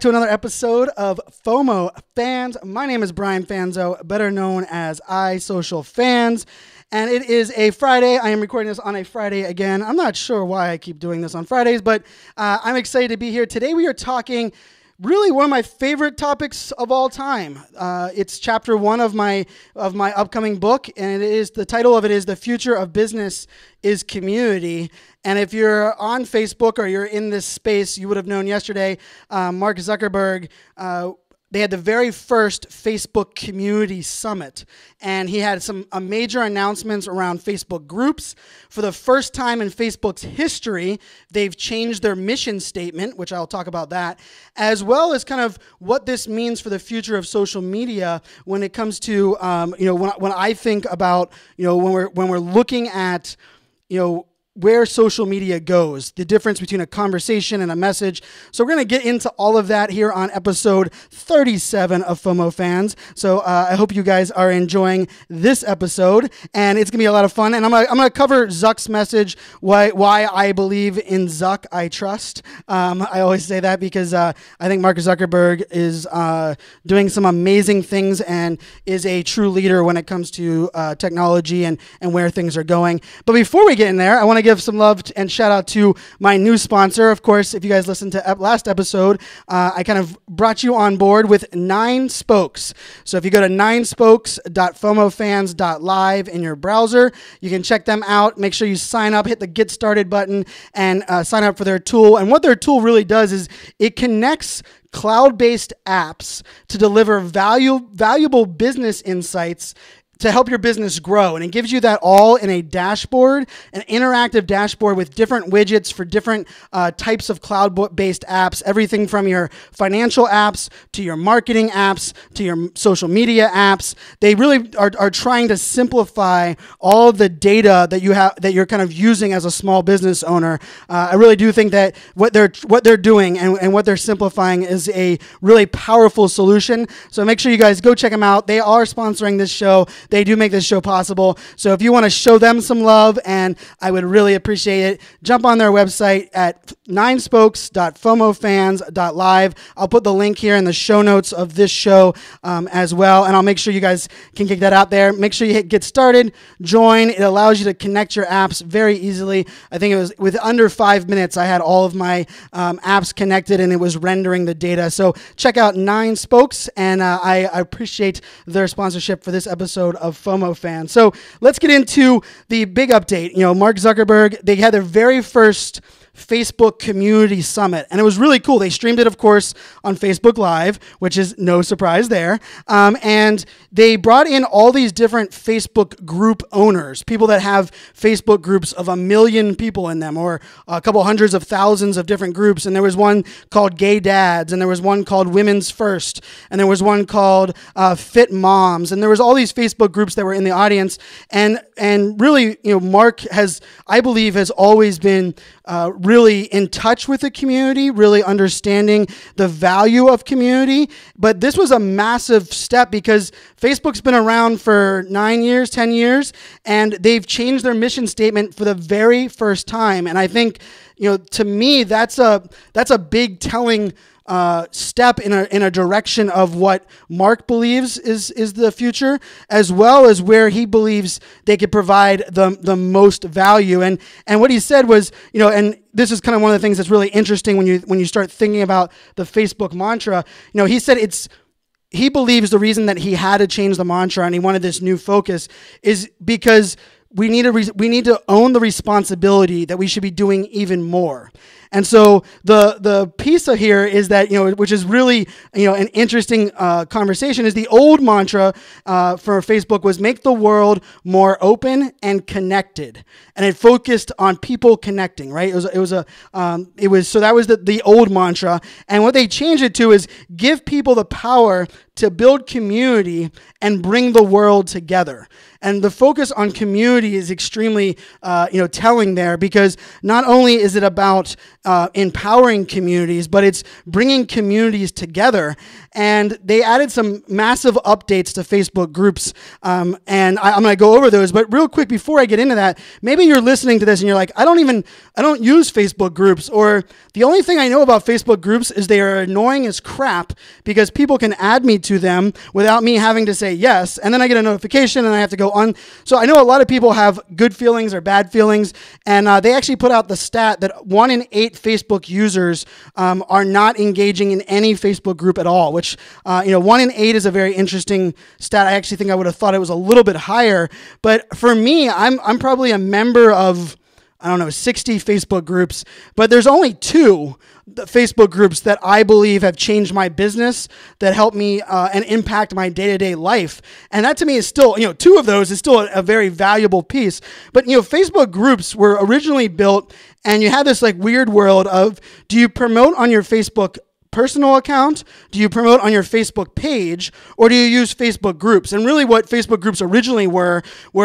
To another episode of FOMO Fans. My name is Brian Fanzo, better known as iSocialFans, and it is a Friday. I am recording this on a Friday again. I'm not sure why I keep doing this on Fridays, but I'm excited to be here. Today we are talking really one of my favorite topics of all time. It's chapter 1 of my upcoming book, and the title of it is "The Future of Business is Community." And if you're on Facebook or you're in this space, you would have known yesterday, Mark Zuckerberg, they had the very first Facebook Community Summit, and he had some major announcements around Facebook groups. For the first time in Facebook's history, they've changed their mission statement, which I'll talk about that, as well as kind of what this means for the future of social media when it comes to, when I think about, when we're looking at, where social media goes, the difference between a conversation and a message. So we're going to get into all of that here on episode 37 of FOMO Fans. So I hope you guys are enjoying this episode, and it's going to be a lot of fun. And I'm going to cover Zuck's message, why I believe in Zuck, I trust. I always say that because I think Mark Zuckerberg is doing some amazing things and is a true leader when it comes to technology and where things are going. But before we get in there, I want to give some love and shout out to my new sponsor. Of course, if you guys listened to last episode, I kind of brought you on board with 9 Spokes. So if you go to 9spokes.fomofans.live in your browser, you can check them out. Make sure you sign up, hit the Get Started button, and sign up for their tool. And what their tool really does is it connects cloud-based apps to deliver valuable business insights to help your business grow. And it gives you that all in a dashboard, an interactive dashboard with different widgets for different types of cloud-based apps, everything from your financial apps to your marketing apps to your social media apps. They really are trying to simplify all of the data that you have, that you're kind of using as a small business owner. I really do think that what they're doing and what they're simplifying is a really powerful solution. So make sure you guys go check them out. They are sponsoring this show. They do make this show possible. So if you want to show them some love, and I would really appreciate it, jump on their website at 9spokes.fomofans.live. I'll put the link here in the show notes of this show as well, and I'll make sure you guys can kick that out there. Make sure you hit Get Started, join. It allows you to connect your apps very easily. I think it was with under 5 minutes, I had all of my apps connected, and it was rendering the data. So check out 9 Spokes, and I appreciate their sponsorship for this episode of FOMO Fans. So let's get into the big update. Mark Zuckerberg, they had their very first Facebook Community Summit, and it was really cool. They streamed it, of course, on Facebook Live, which is no surprise there. And they brought in all these different Facebook group owners, people that have Facebook groups of 1 million people in them, or a couple hundreds of thousands of different groups. And there was one called Gay Dads, and there was one called Women's First, and there was one called Fit Moms, and there was all these Facebook groups that were in the audience. And really, Mark I believe, has always been really in touch with the community, really understanding the value of community. But this was a massive step because Facebook's been around for 9 years, 10 years, and they've changed their mission statement for the very first time. And I think, to me, that's a big telling step in a direction of what Mark believes is the future, as well as where he believes they could provide the most value. And what he said was, and this is kind of one of the things that's really interesting when you start thinking about the Facebook mantra. He said he believes the reason that he had to change the mantra and he wanted this new focus is because we need to own the responsibility that we should be doing even more. And so the piece of here is that, which is really, an interesting conversation, is the old mantra for Facebook was make the world more open and connected. And it focused on people connecting, right? So that was the old mantra. And what they changed it to is give people the power to build community and bring the world together. And the focus on community is extremely, telling there, because not only is it about, empowering communities, but it's bringing communities together. And they added some massive updates to Facebook groups, and I'm going to go over those. But real quick, before I get into that, maybe you're listening to this and you're like, I don't use Facebook groups, or the only thing I know about Facebook groups is they are annoying as crap because people can add me to them without me having to say yes, and then I get a notification and I have to go on. So I know a lot of people have good feelings or bad feelings, and they actually put out the stat that 1 in 8 Facebook users are not engaging in any Facebook group at all, which 1 in 8 is a very interesting stat. I actually think I would have thought it was a little bit higher, but for me, I'm probably a member of 60 Facebook groups, but there's only 2 Facebook groups that I believe have changed my business, that help me and impact my day-to-day life. And that to me is still, 2 of those is still a very valuable piece. But, Facebook groups were originally built, and you have this like weird world of, do you promote on your Facebook personal account? Do you promote on your Facebook page, or do you use Facebook groups? And really what Facebook groups originally were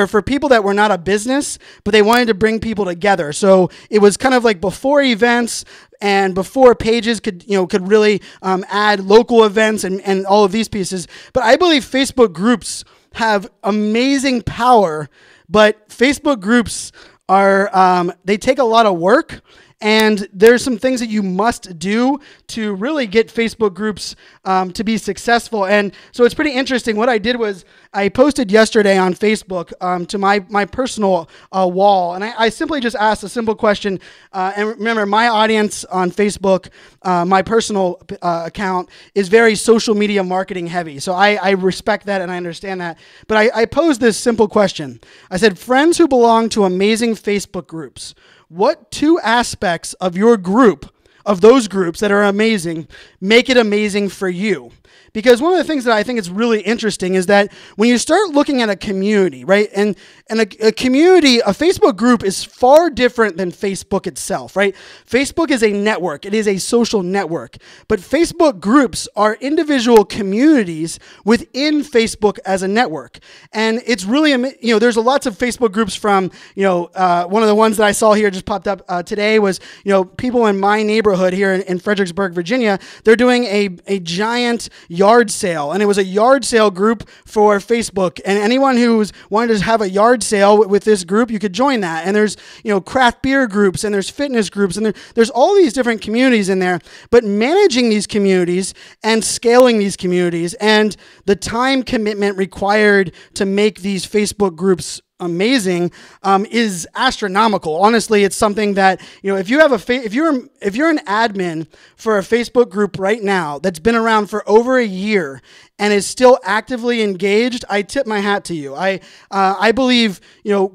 for people that were not a business, but they wanted to bring people together. So it was kind of like before events and before pages could really add local events and all of these pieces. But I believe Facebook groups have amazing power, but Facebook groups they take a lot of work. And there's some things that you must do to really get Facebook groups to be successful. And so it's pretty interesting. What I did was I posted yesterday on Facebook to my personal wall. And I simply just asked a simple question. And remember, my audience on Facebook, my personal account, is very social media marketing heavy. So I respect that and I understand that. But I posed this simple question. I said, friends who belong to amazing Facebook groups, what 2 aspects of your group, of those groups that are amazing, make it amazing for you? Because one of the things that I think is really interesting is that when you start looking at a community, right, and a community, a Facebook group is far different than Facebook itself, right? Facebook is a network. It is a social network. But Facebook groups are individual communities within Facebook as a network. And it's really, there's lots of Facebook groups from, one of the ones that I saw here just popped up today was, people in my neighborhood here in Fredericksburg, Virginia, they're doing a giant yard sale, and it was a yard sale group for Facebook, and anyone who's wanted to have a yard sale with this group, you could join that. And there's craft beer groups, and there's fitness groups, and there's all these different communities in there. But managing these communities and scaling these communities and the time commitment required to make these Facebook groups amazing is astronomical. Honestly, it's something that if you have if you're an admin for a Facebook group right now that's been around for over a year and is still actively engaged, I tip my hat to you. I believe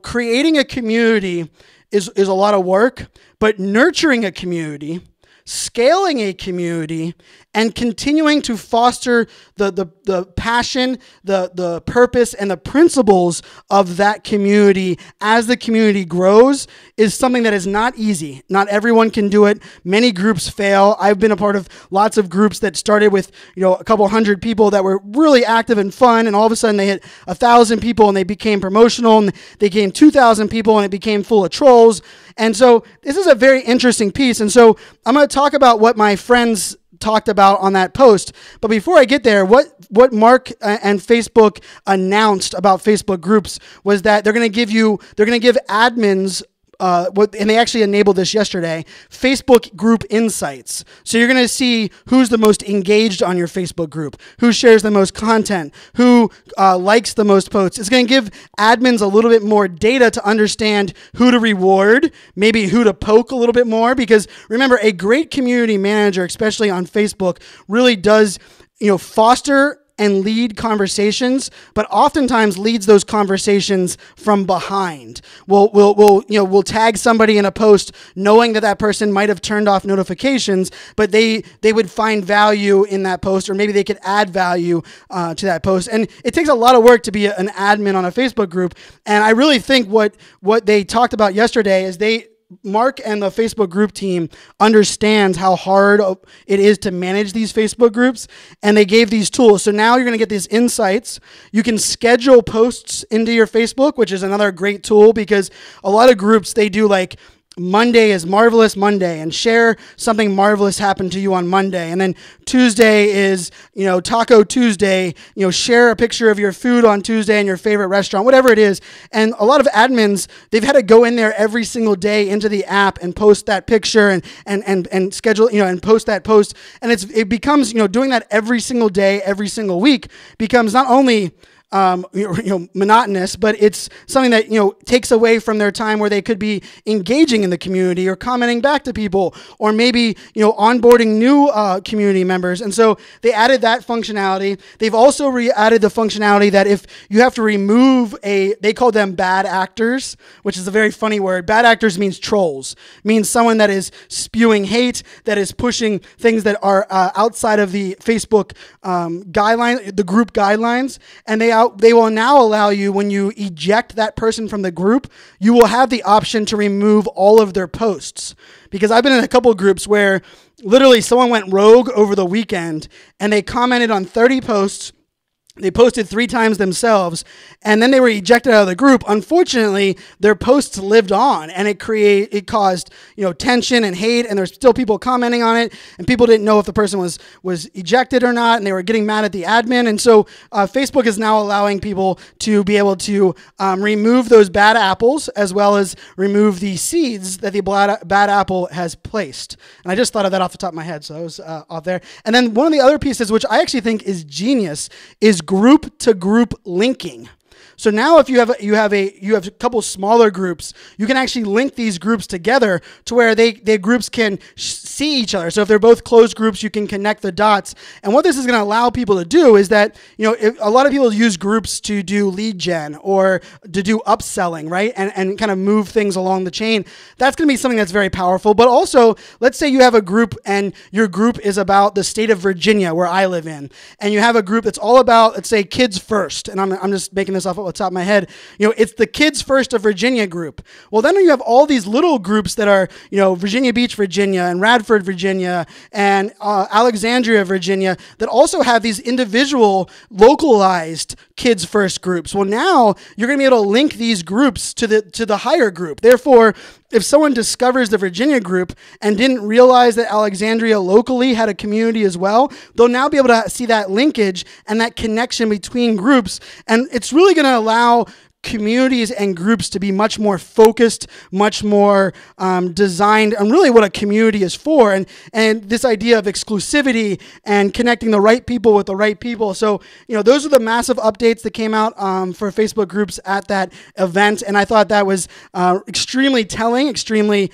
creating a community is a lot of work, but nurturing a community, scaling a community, and continuing to foster the passion, the purpose, and the principles of that community as the community grows is something that is not easy. Not everyone can do it. Many groups fail. I've been a part of lots of groups that started with a couple hundred people that were really active and fun, and all of a sudden they hit 1,000 people and they became promotional, and they became 2,000 people and it became full of trolls. And so this is a very interesting piece. And so I'm going to talk about what my friends talked about on that post. But before I get there, what Mark and Facebook announced about Facebook groups was that they're going to give admins and they actually enabled this yesterday, Facebook group insights. So you're going to see who's the most engaged on your Facebook group, who shares the most content, who likes the most posts. It's going to give admins a little bit more data to understand who to reward, maybe who to poke a little bit more, because remember, a great community manager, especially on Facebook, really does foster and lead conversations, but oftentimes leads those conversations from behind. We'll tag somebody in a post knowing that person might have turned off notifications, but they would find value in that post, or maybe they could add value to that post. And it takes a lot of work to be an admin on a Facebook group. And I really think what they talked about yesterday is Mark and the Facebook group team understands how hard it is to manage these Facebook groups, and they gave these tools. So now you're going to get these insights. You can schedule posts into your Facebook, which is another great tool, because a lot of groups, they do like Monday is Marvelous Monday, and share something marvelous happened to you on Monday. And then Tuesday is, Taco Tuesday. Share a picture of your food on Tuesday in your favorite restaurant, whatever it is. And a lot of admins, they've had to go in there every single day into the app and post that picture and schedule, and post that post. And it becomes, doing that every single day, every single week becomes not only monotonous, but it's something that, takes away from their time where they could be engaging in the community or commenting back to people or maybe, onboarding new community members. And so they added that functionality. They've also added the functionality that if you have to remove they call them bad actors, which is a very funny word. Bad actors means trolls, means someone that is spewing hate, that is pushing things that are outside of the Facebook guideline, the group guidelines, and they will now allow you, when you eject that person from the group, you will have the option to remove all of their posts. Because I've been in a couple of groups where literally someone went rogue over the weekend and they commented on 30 posts. They posted 3 times themselves, and then they were ejected out of the group. Unfortunately, their posts lived on, and it caused tension and hate, and there's still people commenting on it, and people didn't know if the person was ejected or not, and they were getting mad at the admin. And so Facebook is now allowing people to be able to remove those bad apples as well as remove the seeds that the bad apple has placed. And I just thought of that off the top of my head, so I was off there. And then one of the other pieces, which I actually think is genius, is group to group linking. So now if you have a couple smaller groups, you can actually link these groups together to where their groups can see each other. So if they're both closed groups, you can connect the dots. And what this is going to allow people to do is that, a lot of people use groups to do lead gen or to do upselling, right? And kind of move things along the chain. That's going to be something that's very powerful. But also, let's say you have a group and your group is about the state of Virginia, where I live in. And you have a group that's all about, let's say, kids first. And I'm just making this off the top of my head, it's the Kids First of Virginia group. Well, then you have all these little groups that are, Virginia Beach, Virginia, and Radford, Virginia, and Alexandria, Virginia, that also have these individual localized Kids First groups. Well, now you're going to be able to link these groups to the higher group. Therefore, if someone discovers the Virginia group and didn't realize that Alexandria locally had a community as well, they'll now be able to see that linkage and that connection between groups. And it's really going to allow communities and groups to be much more focused, much more designed on really what a community is for, and this idea of exclusivity and connecting the right people with the right people. So, those are the massive updates that came out for Facebook groups at that event, and I thought that was extremely telling, extremely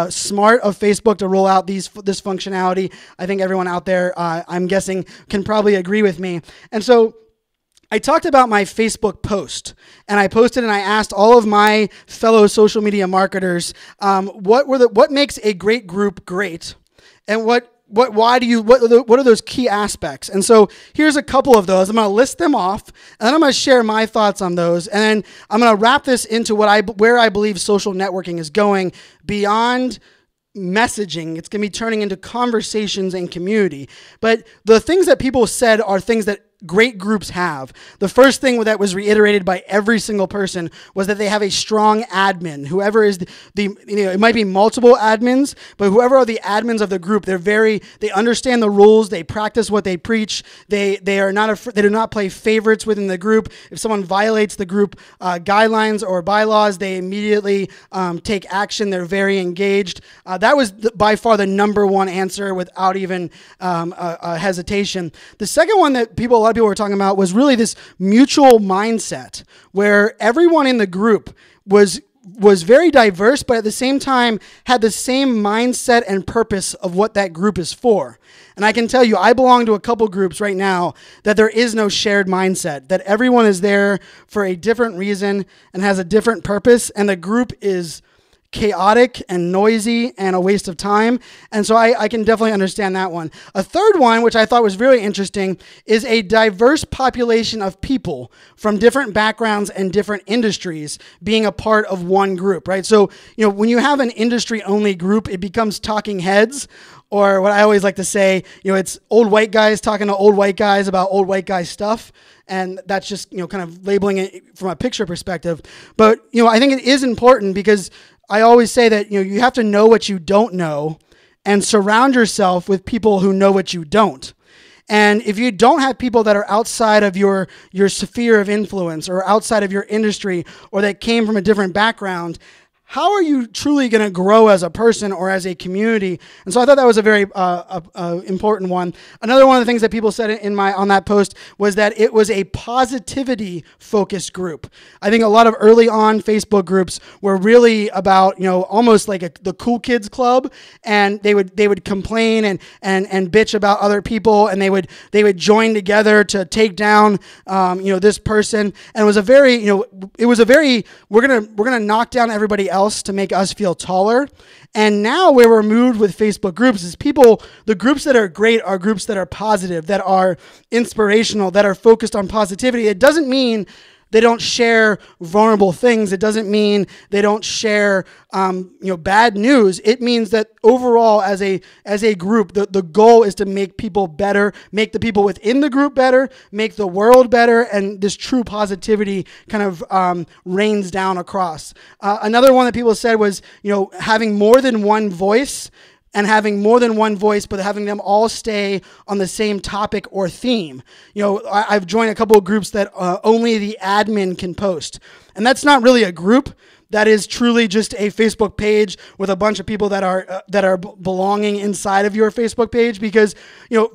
smart of Facebook to roll out this functionality. I think everyone out there, I'm guessing, can probably agree with me. And so I talked about my Facebook post, and I posted and I asked all of my fellow social media marketers, what makes a great group great, and what are those key aspects? And so here's a couple of those. I'm going to list them off, and then I'm going to share my thoughts on those, and then I'm going to wrap this into where I believe social networking is going beyond messaging. It's going to be turning into conversations and community. But the things that people said are things that great groups have. The first thing that was reiterated by every single person was that they have a strong admin. Whoever is it might be multiple admins, but whoever are the admins of the group, they understand the rules, they practice what they preach, they do not play favorites within the group. If someone violates the group guidelines or bylaws, they immediately take action. They're very engaged. That was by far the number one answer without even hesitation. The second one that a lot of people were talking about was really this mutual mindset where everyone in the group was very diverse, but at the same time had the same mindset and purpose of what that group is for. And I can tell you, I belong to a couple groups right now that there is no shared mindset, that everyone is there for a different reason and has a different purpose, and the group is chaotic and noisy and a waste of time. And so I can definitely understand that one. A third one, which I thought was really interesting, is a diverse population of people from different backgrounds and different industries being a part of one group, right? So, when you have an industry-only group, it becomes talking heads, or what I always like to say, it's old white guys talking to old white guys about old white guy stuff. And that's just, kind of labeling it from a picture perspective. But, I think it is important because I always say that you have to know what you don't know and surround yourself with people who know what you don't. And if you don't have people that are outside of your sphere of influence or outside of your industry or that came from a different background, how are you truly going to grow as a person or as a community? And so I thought that was a very important one. Another one of the things that people said on that post was that it was a positivity focused group. I think a lot of early on Facebook groups were really about almost like the cool kids club, and they would complain and bitch about other people, and they would join together to take down this person. And it was a very we're gonna knock down everybody else to make us feel taller. And now where we're moved with Facebook groups is the groups that are great are groups that are positive, that are inspirational, that are focused on positivity. It doesn't mean they don't share vulnerable things. It doesn't mean they don't share bad news. It means that overall, as a group, the goal is to make people better, make the people within the group better, make the world better, and this true positivity kind of rains down across. Another one that people said was having more than one voice. And having more than one voice, but having them all stay on the same topic or theme. I've joined a couple of groups that only the admin can post. And that's not really a group. That is truly just a Facebook page with a bunch of people that are belonging inside of your Facebook page. Because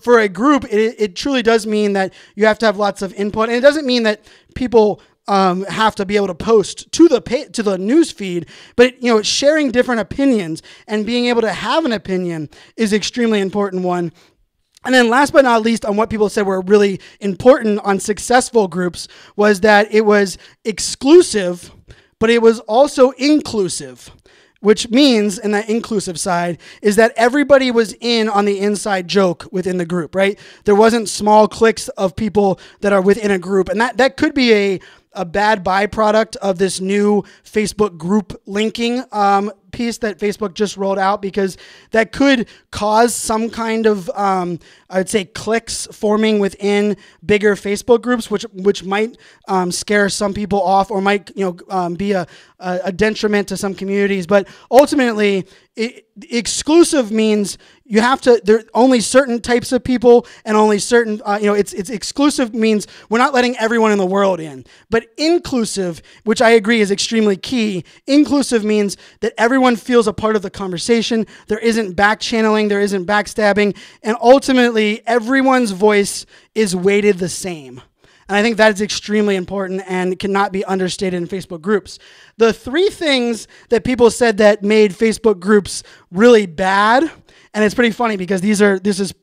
for a group, it truly does mean that you have to have lots of input, and it doesn't mean that people have to be able to post to the news feed, but sharing different opinions and being able to have an opinion is extremely important one. And then last but not least, on what people said were really important on successful groups was that it was exclusive, but it was also inclusive. Which means, in that inclusive side, is that everybody was in on the inside joke within the group, right? There wasn't small cliques of people that are within a group. And that could be a bad byproduct of this new Facebook group linking piece that Facebook just rolled out, because that could cause some kind of, I would say, cliques forming within bigger Facebook groups, which might scare some people off or might be a detriment to some communities. But ultimately, exclusive means you have to, there are only certain types of people and only certain, it's exclusive means we're not letting everyone in the world in. But inclusive, which I agree is extremely key, inclusive means that everyone feels a part of the conversation. There isn't back channeling, there isn't backstabbing, and ultimately everyone's voice is weighted the same. And I think that is extremely important and cannot be understated in Facebook groups. The three things that people said that made Facebook groups really bad, and it's pretty funny because this is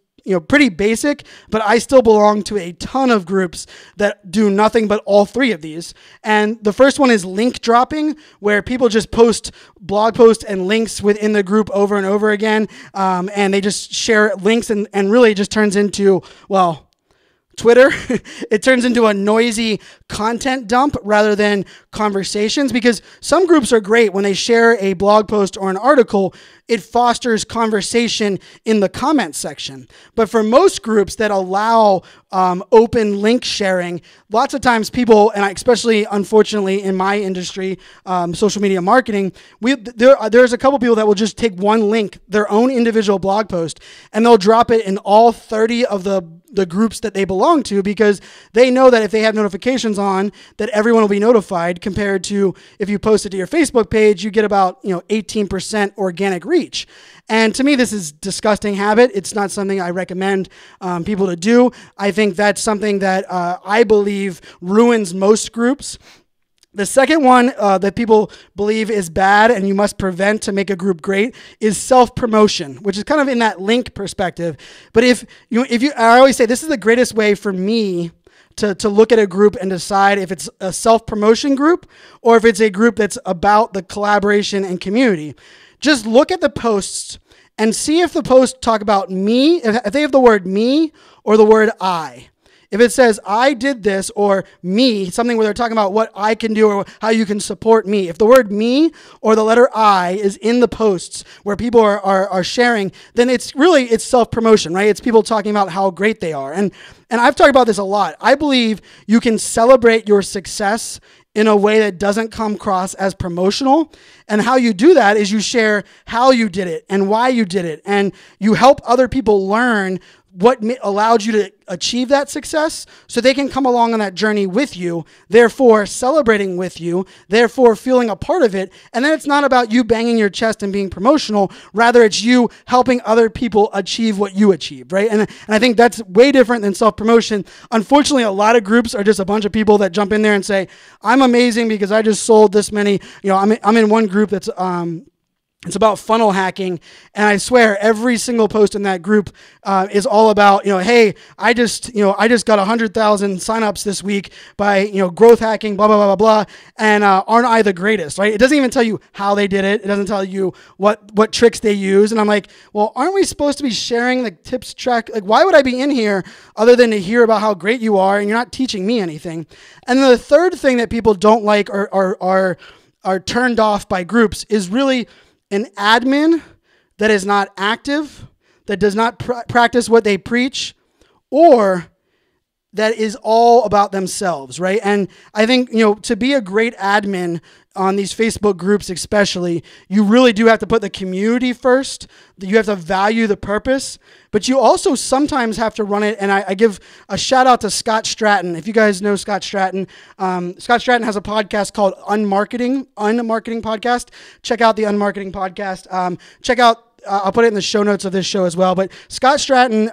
pretty basic, but I still belong to a ton of groups that do nothing but all three of these. And the first one is link dropping, where people just post blog posts and links within the group over and over again, and they just share links and really just turns into, Twitter. It turns into a noisy content dump rather than conversations, because some groups are great when they share a blog post or an article. It fosters conversation in the comment section. But for most groups that allow open link sharing, lots of times people, and especially unfortunately in my industry, social media marketing, there's a couple people that will just take one link, their own individual blog post, and they'll drop it in all 30 of the groups that they belong to, because they know that if they have notifications on, that everyone will be notified, compared to if you post it to your Facebook page, you get about 18% organic reach. And to me, this is a disgusting habit. It's not something I recommend people to do. I think that's something that I believe ruins most groups. The second one that people believe is bad and you must prevent to make a group great is self-promotion, which is kind of in that link perspective. But if you, I always say this is the greatest way for me to look at a group and decide if it's a self-promotion group or if it's a group that's about the collaboration and community. Just look at the posts and see if the posts talk about me, if they have the word me or the word I. If it says, I did this, or me, something where they're talking about what I can do or how you can support me. If the word me or the letter I is in the posts where people are sharing, then it's self-promotion, right? It's people talking about how great they are. And I've talked about this a lot. I believe you can celebrate your success in a way that doesn't come across as promotional. And how you do that is you share how you did it and why you did it. And you help other people learn what allowed you to achieve that success so they can come along on that journey with you, therefore celebrating with you, therefore feeling a part of it. And then it's not about you banging your chest and being promotional. Rather, it's you helping other people achieve what you achieved, right? And I think that's way different than self-promotion. Unfortunately, a lot of groups are just a bunch of people that jump in there and say, I'm amazing because I just sold this many. I'm in one group that's it's about funnel hacking, and I swear every single post in that group is all about, hey, I just got 100,000 signups this week by, growth hacking, blah, blah, blah, blah, blah, and aren't I the greatest, right? It doesn't even tell you how they did it. It doesn't tell you what tricks they use, and I'm like, well, aren't we supposed to be sharing the tips track? Like, why would I be in here other than to hear about how great you are, and you're not teaching me anything? And then the third thing that people don't like or are turned off by groups is really an admin that is not active, that does not practice what they preach, or that is all about themselves, right? And I think, to be a great admin on these Facebook groups especially, you really do have to put the community first. You have to value the purpose, but you also sometimes have to run it. And I give a shout out to Scott Stratton. If you guys know Scott Stratton has a podcast called Unmarketing Podcast. Check out the Unmarketing Podcast. Check out I'll put it in the show notes of this show as well. But Scott Stratton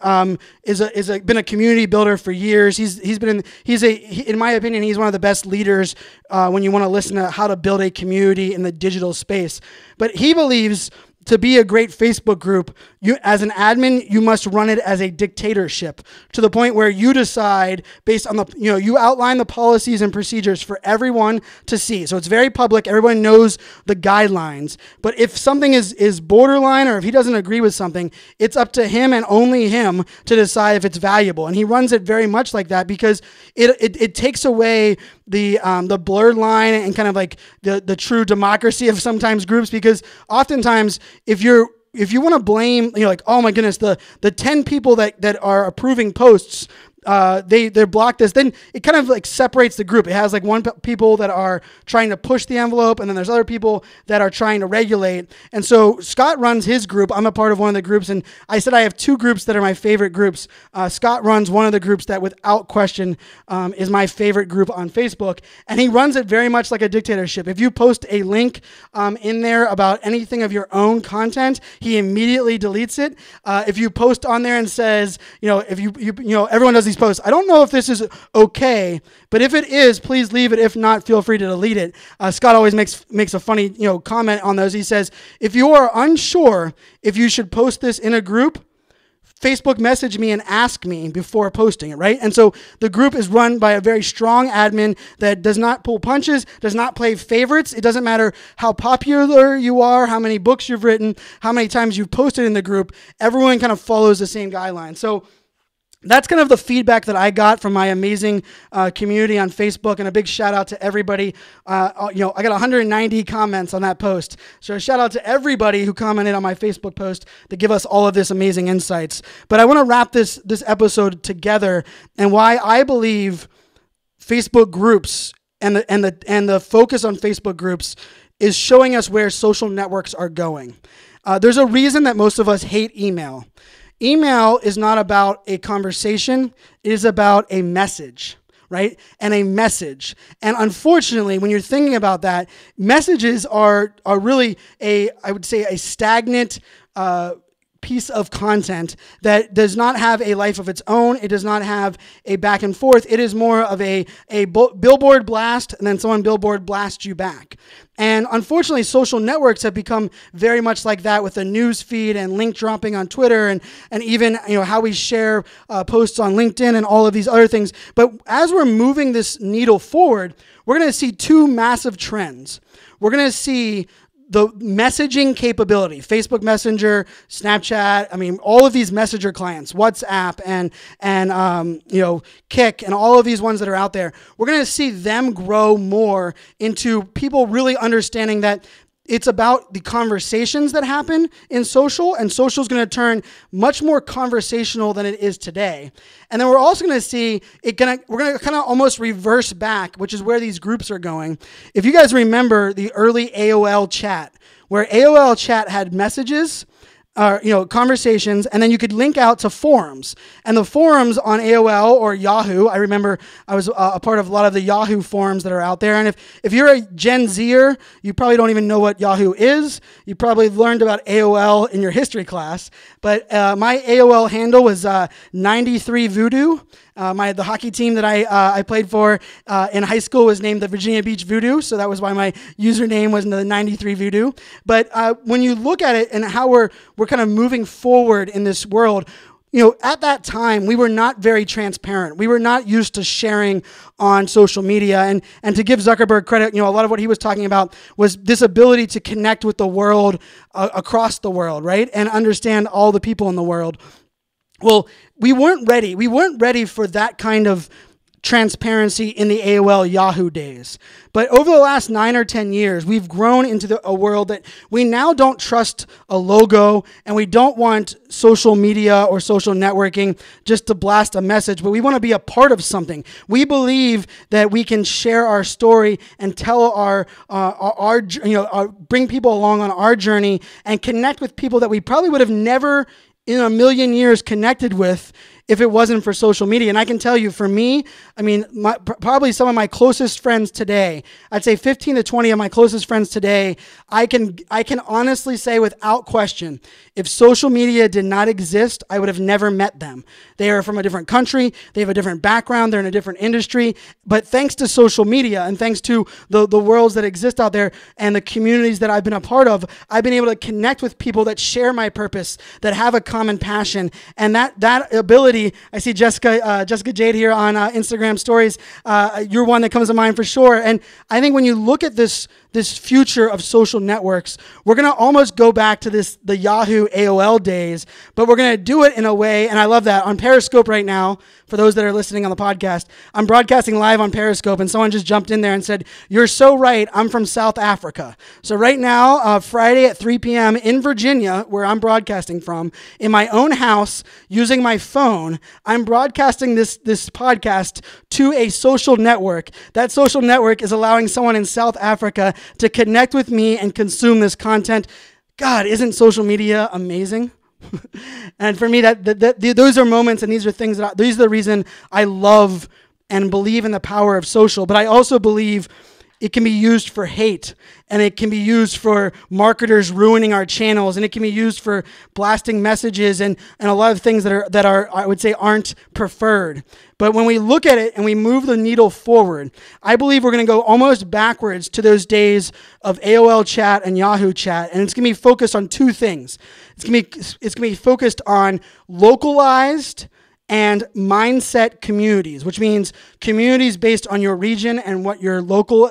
been a community builder for years. In my opinion, he's one of the best leaders when you want to listen to how to build a community in the digital space. But he believes to be a great Facebook group, as an admin, you must run it as a dictatorship, to the point where you decide based on you outline the policies and procedures for everyone to see. So it's very public. Everyone knows the guidelines. But if something is borderline, or if he doesn't agree with something, it's up to him and only him to decide if it's valuable. And he runs it very much like that because it takes away the blurred line and kind of like the true democracy of sometimes groups, because oftentimes if you want to blame, like, oh my goodness, the 10 people that are approving posts, they're blocked this, then it kind of like separates the group. It has like people that are trying to push the envelope, and then there's other people that are trying to regulate. And so Scott runs his group. I'm a part of one of the groups, and I said I have two groups that are my favorite groups. Scott runs one of the groups that without question is my favorite group on Facebook, and he runs it very much like a dictatorship. If you post a link in there about anything of your own content, he immediately deletes it. If you post on there and says, if you everyone does these posts, I don't know if this is okay, but if it is, please leave it. If not, feel free to delete it. Scott always makes a funny comment on those. He says, if you are unsure if you should post this in a group, Facebook message me and ask me before posting it, right? And so the group is run by a very strong admin that does not pull punches, does not play favorites. It doesn't matter how popular you are, how many books you've written, how many times you've posted in the group. Everyone kind of follows the same guidelines. So that's kind of the feedback that I got from my amazing community on Facebook, and a big shout out to everybody. I got 190 comments on that post. So a shout out to everybody who commented on my Facebook post to give us all of this amazing insights. But I want to wrap this episode together, and why I believe Facebook groups and the focus on Facebook groups is showing us where social networks are going. There's a reason that most of us hate email. Email is not about a conversation. It is about a message, right? And a message. And unfortunately, when you're thinking about that, messages are really I would say a stagnant piece of content that does not have a life of its own. It does not have a back and forth. It is more of a billboard blast, and then someone billboard blasts you back. And unfortunately, social networks have become very much like that, with the news feed and link dropping on Twitter, and even how we share posts on LinkedIn and all of these other things. But as we're moving this needle forward, we're going to see two massive trends. We're going to see the messaging capability, Facebook Messenger, Snapchat, all of these messenger clients, WhatsApp and Kik, and all of these ones that are out there, we're going to see them grow more into people really understanding that it's about the conversations that happen in social, and social is going to turn much more conversational than it is today. And then we're also going to see we're going to kind of almost reverse back, which is where these groups are going. If you guys remember the early AOL chat, where AOL chat had messages, conversations, and then you could link out to forums. And the forums on AOL or Yahoo, I remember I was a part of a lot of the Yahoo forums that are out there. And if you're a Gen Zer, you probably don't even know what Yahoo is. You probably learned about AOL in your history class. But my AOL handle was 93 Voodoo. The hockey team that I played for in high school was named the Virginia Beach Voodoo, so that was why my username was the 93 Voodoo. But when you look at it and how we're kind of moving forward in this world, at that time, we were not very transparent. We were not used to sharing on social media. And to give Zuckerberg credit, a lot of what he was talking about was this ability to connect with the world across the world, right? And understand all the people in the world. Well, we weren't ready. We weren't ready for that kind of transparency in the AOL Yahoo days. But over the last 9 or 10 years, we've grown into a world that we now don't trust a logo, and we don't want social media or social networking just to blast a message, but we want to be a part of something. We believe that we can share our story and tell bring people along on our journey and connect with people that we probably would have never in a million years connected with if it wasn't for social media. And I can tell you, for me, probably some of my closest friends today, I'd say 15 to 20 of my closest friends today, I can honestly say without question, if social media did not exist, I would have never met them. They are from a different country, they have a different background, they're in a different industry, but thanks to social media and thanks to the worlds that exist out there and the communities that I've been a part of, I've been able to connect with people that share my purpose, that have a common passion, and that ability. I see Jessica Jade here on Instagram stories. You're one that comes to mind for sure. And I think when you look at this future of social networks, we're going to almost go back to the Yahoo AOL days, but we're going to do it in a way, and I love that. On Periscope right now, for those that are listening on the podcast, I'm broadcasting live on Periscope, and someone just jumped in there and said, "You're so right, I'm from South Africa." So right now, Friday at 3 p.m. in Virginia, where I'm broadcasting from, in my own house, using my phone, I'm broadcasting this podcast to a social network. That social network is allowing someone in South Africa to connect with me and consume this content. God, isn't social media amazing? And for me, those are moments, and these are things these are the reason I love and believe in the power of social. But I also believe it can be used for hate, and it can be used for marketers ruining our channels, and it can be used for blasting messages and a lot of things that are I would say aren't preferred. But when we look at it and we move the needle forward, I believe we're going to go almost backwards to those days of AOL chat and Yahoo chat, and it's going to be focused on two things. It's going to be focused on localized and mindset communities, which means communities based on your region and what your local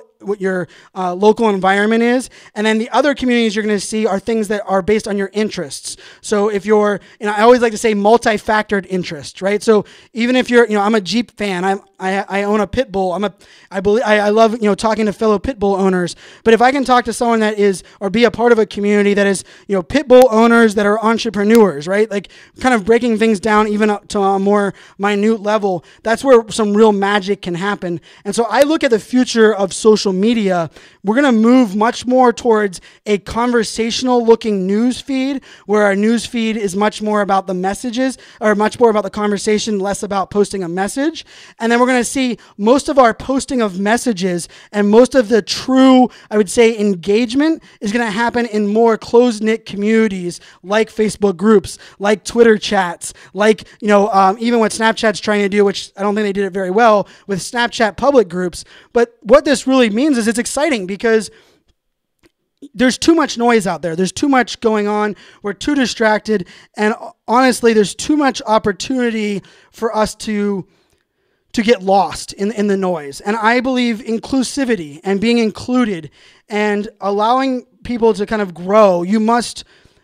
environment is. And then the other communities you're going to see are things that are based on your interests. So if you're, I always like to say multi-factored interest, right? So even if you're, I'm a Jeep fan, I own a pit bull. I love, talking to fellow pit bull owners. But if I can talk to someone that is, or be a part of a community that is, pit bull owners that are entrepreneurs, right? Like kind of breaking things down even up to a more minute level, that's where some real magic can happen. And so I look at the future of social media. We're going to move much more towards a conversational looking news feed, where our news feed is much more about the messages, or much more about the conversation, less about posting a message. And then we're going to see most of our posting of messages and most of the true, I would say, engagement is going to happen in more close-knit communities like Facebook groups, like Twitter chats, like, even what Snapchat's trying to do, which I don't think they did it very well with Snapchat public groups. But what this really means is it's exciting because there's too much noise out there. There's too much going on. We're too distracted. And honestly, there's too much opportunity for us to get lost in the noise. And I believe inclusivity and being included and allowing people to kind of grow. You must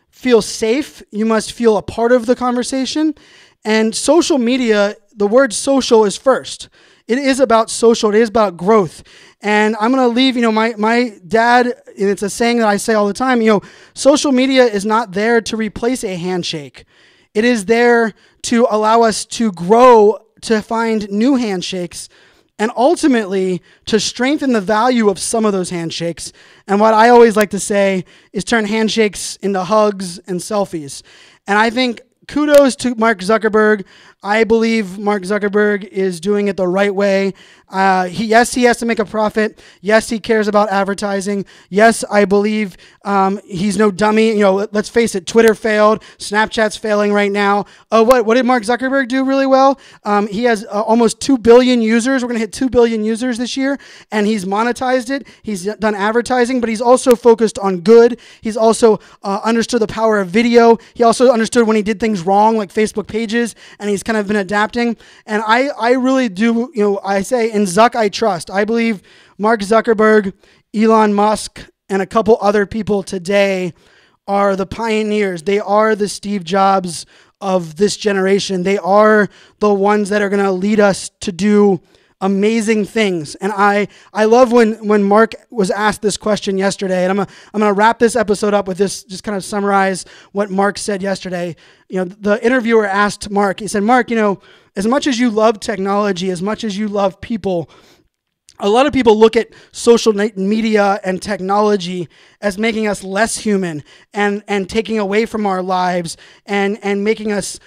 feel safe. You must feel a part of the conversation. And social media, the word social is first. It is about social. It is about growth. And I'm going to leave, my dad, and it's a saying that I say all the time, social media is not there to replace a handshake. It is there to allow us to grow, to find new handshakes, and ultimately to strengthen the value of some of those handshakes. And what I always like to say is turn handshakes into hugs and selfies. And I think kudos to Mark Zuckerberg. I believe Mark Zuckerberg is doing it the right way. He has to make a profit. Yes, he cares about advertising. Yes, I believe he's no dummy. Let's face it, Twitter failed. Snapchat's failing right now. What did Mark Zuckerberg do really well? He has almost 2 billion users. We're going to hit 2 billion users this year, and he's monetized it. He's done advertising, but he's also focused on good. He's also understood the power of video. He also understood when he did things wrong, like Facebook pages, and he's kind of been adapting. And I really do, I say, in Zuck I trust. I believe Mark Zuckerberg, Elon Musk, and a couple other people today are the pioneers. They are the Steve Jobs of this generation. They are the ones that are going to lead us to do amazing things. And I love when Mark was asked this question yesterday, and I'm gonna wrap this episode up with this, just kind of summarize what Mark said yesterday. The interviewer asked Mark, he said, Mark, as much as you love technology, as much as you love people, a lot of people look at social media and technology as making us less human and taking away from our lives and making us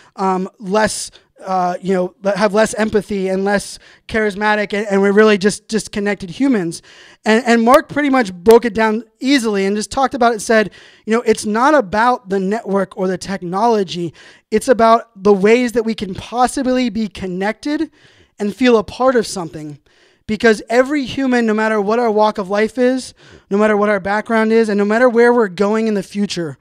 less have less empathy and less charismatic, and we're really just disconnected humans. And Mark pretty much broke it down easily and just talked about it, said, it's not about the network or the technology. It's about the ways that we can possibly be connected and feel a part of something. Because every human, no matter what our walk of life is, no matter what our background is, and no matter where we're going in the future,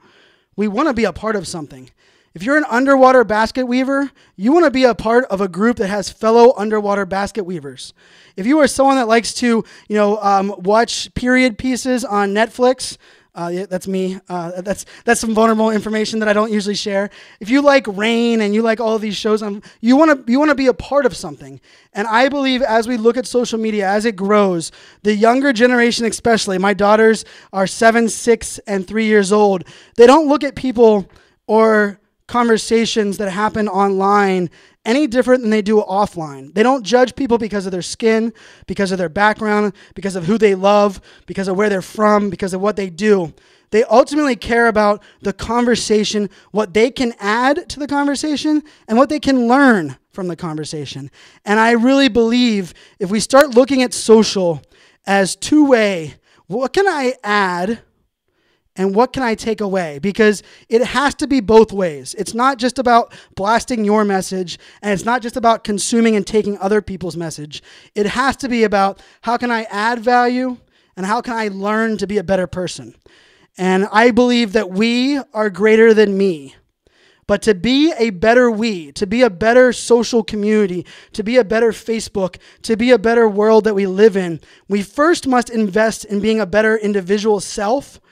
we want to be a part of something. If you're an underwater basket weaver, you want to be a part of a group that has fellow underwater basket weavers. If you are someone that likes to, watch period pieces on Netflix, that's me. That's some vulnerable information that I don't usually share. If you like Rain and you like all of these shows, you want to be a part of something. And I believe as we look at social media, as it grows, the younger generation especially, my daughters are 7, 6, and 3 years old. They don't look at people or conversations that happen online any different than they do offline. They don't judge people because of their skin, because of their background, because of who they love, because of where they're from, because of what they do. They ultimately care about the conversation, what they can add to the conversation, and what they can learn from the conversation. And I really believe if we start looking at social as two-way, what can I add and what can I take away? Because it has to be both ways. It's not just about blasting your message, and it's not just about consuming and taking other people's message. It has to be about how can I add value and how can I learn to be a better person. And I believe that we are greater than me. But to be a better we, to be a better social community, to be a better Facebook, to be a better world that we live in, we first must invest in being a better individual self.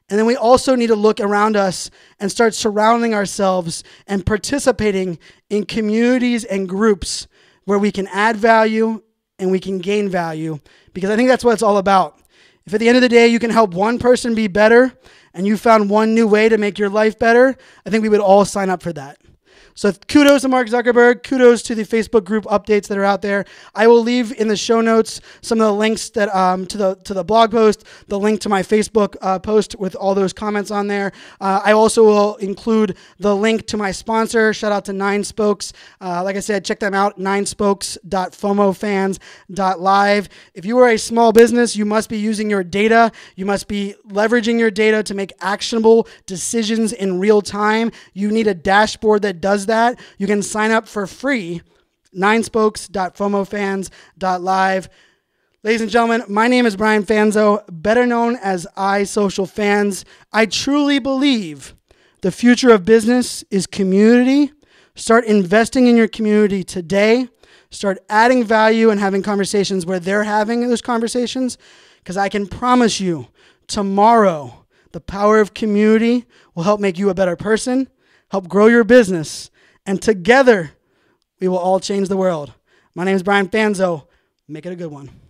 And then we also need to look around us and start surrounding ourselves and participating in communities and groups where we can add value and we can gain value, because I think that's what it's all about. If at the end of the day you can help one person be better and you found one new way to make your life better, I think we would all sign up for that. So kudos to Mark Zuckerberg. Kudos to the Facebook group updates that are out there. I will leave in the show notes some of the links that to the blog post, the link to my Facebook post with all those comments on there. I also will include the link to my sponsor. Shout out to Nine Spokes. Like I said, check them out, ninespokes.fomofans.live. If you are a small business, you must be using your data. You must be leveraging your data to make actionable decisions in real time. You need a dashboard that does that. You can sign up for free, ninespokes.fomofans.live. Ladies and gentlemen, my name is Brian Fanzo, better known as iSocialFans. I truly believe the future of business is community. Start investing in your community today. Start adding value and having conversations where they're having those conversations, because I can promise you tomorrow, the power of community will help make you a better person, help grow your business, and together we will all change the world. My name is Brian Fanzo. Make it a good one.